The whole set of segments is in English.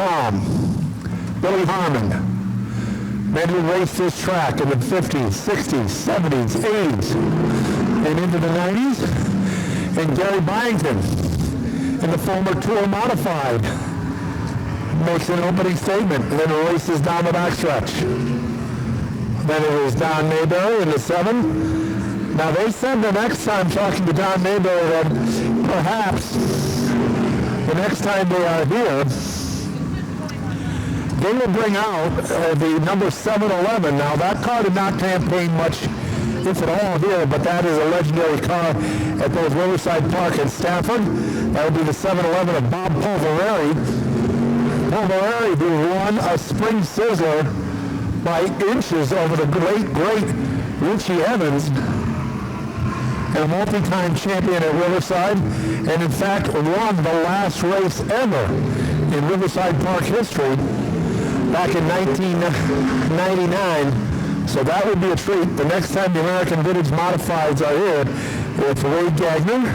Tom, Billy Harmon. Men who raced this track in the 50s, 60s, 70s, 80s, and into the 90s. And Gary Byington, in the former Tour Modified, makes an opening statement and then races down the backstretch. Then it was Don Mayberry in the 7. Now they said the next time, talking to Don Mayberry, that perhaps the next time they are here, they will bring out the number 711. Now that car did not campaign much, if at all, here, but that is a legendary car at both Riverside Park and Stafford. That would be the 711 of Bob Polverari. Polverari, who won a Spring Sizzler by inches over the great Richie Evans, and a multi-time champion at Riverside, and in fact won the last race ever in Riverside Park history back in 1999. So that would be a treat. The next time the American Vintage Modifieds are here, it's Wade Gagner,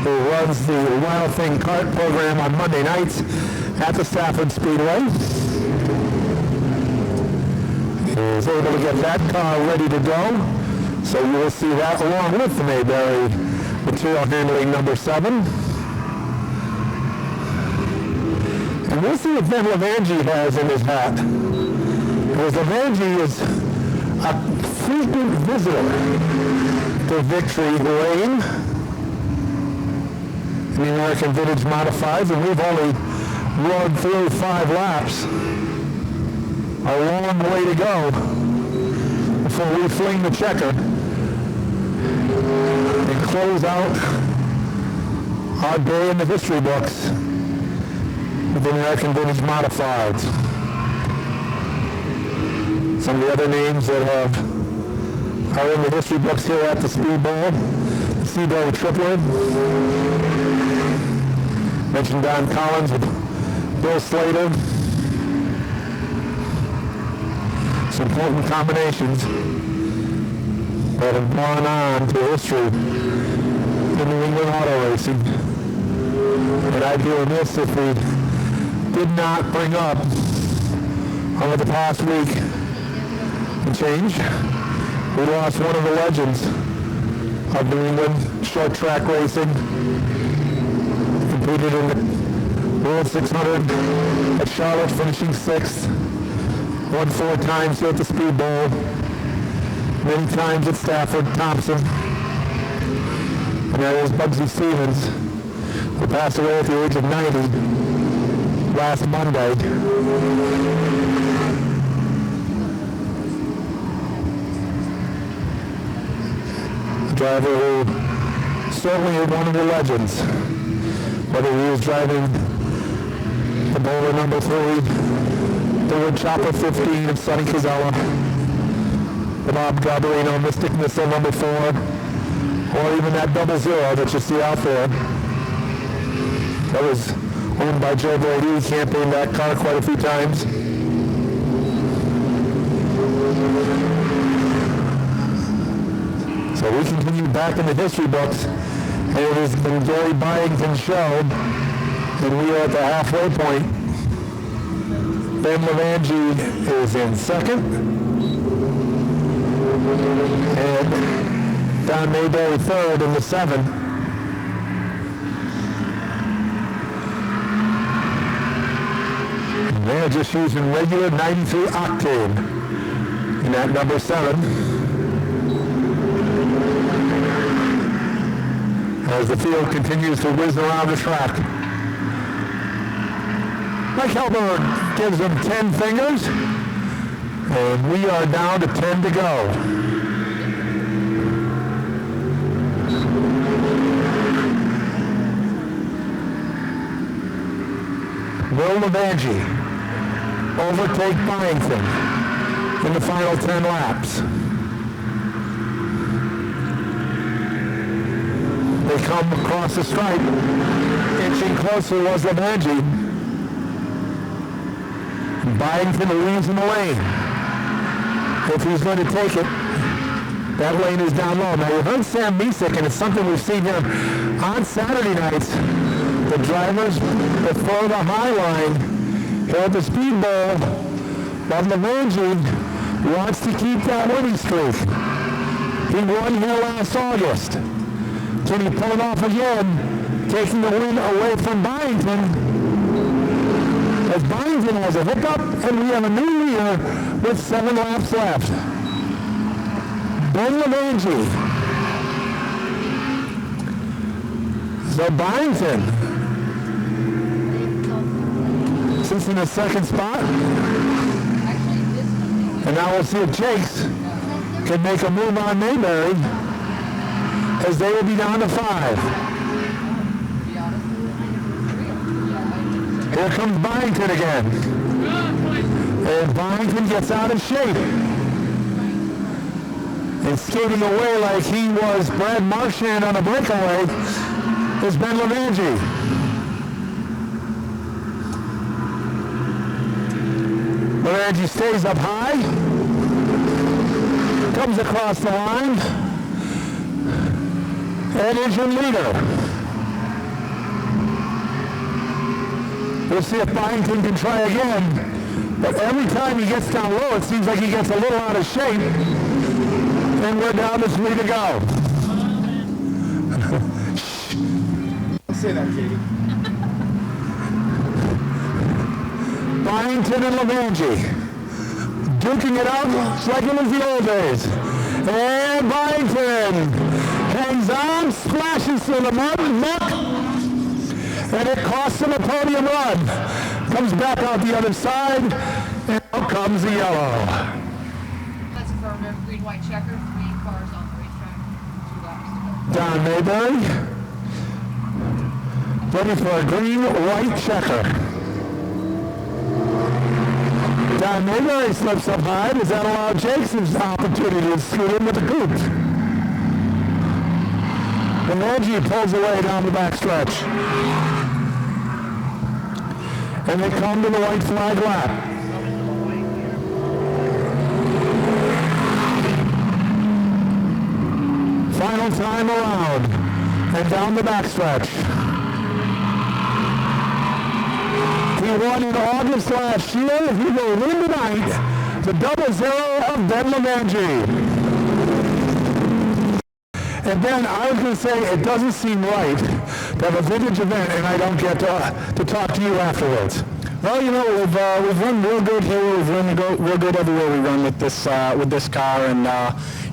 who runs the Wild Thing Kart program on Monday nights at the Stafford Speedway. He is able to get that car ready to go. So you will see that along with the Mayberry material handling number 7. And we'll see what Ben Levangie has in his hat. Because Levangie is a frequent visitor to Victory Lane in the American Vintage Modifieds, and we've only run through 5 laps. A long way to go before we fling the checker and close out our day in the history books with the American Vintage Modifieds. Some of the other names that are in the history books here at the Speedball. The Speedball Triplet. Mentioned Don Collins with Bill Slater. Some important combinations that have gone on to history in New England auto racing. And I'd be remiss if we did not bring up over the past week and change. We lost one of the legends of New England short track racing. Competed in the World 600 at Charlotte, finishing 6th. Won 4 times here at the Speedball. Many times at Stafford, Thompson. And that is Bugsy Stevens, who passed away at the age of 90 last Monday. A driver who certainly is one of the legends. Whether he was driving the Bowler number 3, the Wood Chopper 15 of Sonny Cazella, the Bob Garbarino Mystic Missile number 4, or even that 00 that you see out there. That was owned by Joe Brady. He campaigned that car quite a few times. So we continue back in the history books, and it has been Gary Byington's show, and we are at the halfway point. Ben Levangie is in 2nd, and Don Mayberry 3rd in the 7. And they're just using regular 93 octane in that number 7. As the field continues to whiz around the track. Mike Helberg gives them 10 fingers, and we are down to 10 to go. Will Levangie overtake Byington in the final 10 laps? They come across the stripe. Inching closer was Levangie. Byington leaves in the lane. If he's going to take it, that lane is down low. Now you heard Sam Misek, and it's something we've seen here on Saturday nights. The drivers before the high line at the Speed Bowl, but Levangie wants to keep that winning streak. He won here last August. Can he pull it off again, taking the win away from Byington? As Byington has a hiccup, and we have a new leader with 7 laps left. Ben Levangie. So Byington sits in the second spot. And now we'll see if Jakes can make a move on Mayberry, as they will be down to 5. Here comes Byington again. And Byington gets out of shape. And skating away like he was Brad Marchand on a breakaway is Ben Levangie. Levangie stays up high. Comes across the line. And is your leader. We'll see if Byington can try again. But every time he gets down low, it seems like he gets a little out of shape. And we're down to 3 to go. Don't say that, Katie. Byington and Levangie duking it out like it was the old days. And Byington hangs on, splashes through the muck, and it costs him a podium run. Comes back out the other side, and out comes the yellow. That's affirmative. Green, white checker. 3 cars on the racetrack. 2 laps to go. Don Mayberry, ready for a green, white checker. Don Mayberry slips up high. Does that allow Jakes an opportunity to scoot in with the coupe? Levangie pulls away down the backstretch. And they come to the white flag lap. Final time around. And down the backstretch. He won in August last year. He will win tonight. The 0-0 of Ben Levangie. And Ben, I was going to say, it doesn't seem right to have a vintage event and I don't get to talk to you afterwards. Well, you know, we've run real good here. We've run real good everywhere we run with this car, and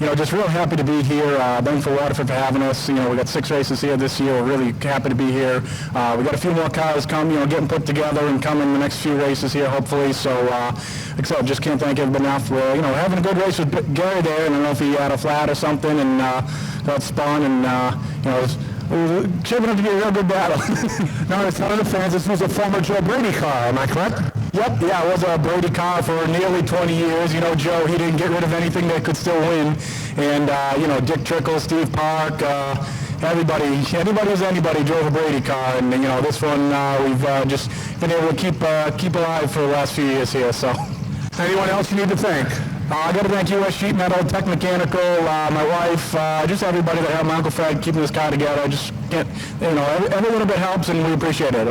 you know, just real happy to be here. Thanks for Waterford for having us. You know, we got 6 races here this year. We're really happy to be here. We got a few more cars come, you know, getting put together and coming the next few races here, hopefully. So, except just can't thank everybody enough for having a good race with Gary there. And I don't know if he had a flat or something and got spun, and you know. It was shaping up to be a real good battle. Now, I was telling the fans this was a former Joe Brady car, am I correct? Yep, yeah, it was a Brady car for nearly 20 years. You know, Joe, he didn't get rid of anything that could still win. And, you know, Dick Trickle, Steve Park, anybody drove a Brady car. And, you know, this one we've just been able to keep alive for the last few years here. So, anyone else you need to thank? I got to thank U.S. Sheet Metal, Tech Mechanical, my wife, just everybody that helped my Uncle Fred keeping this car together. I just can't, every little bit helps, and we appreciate it.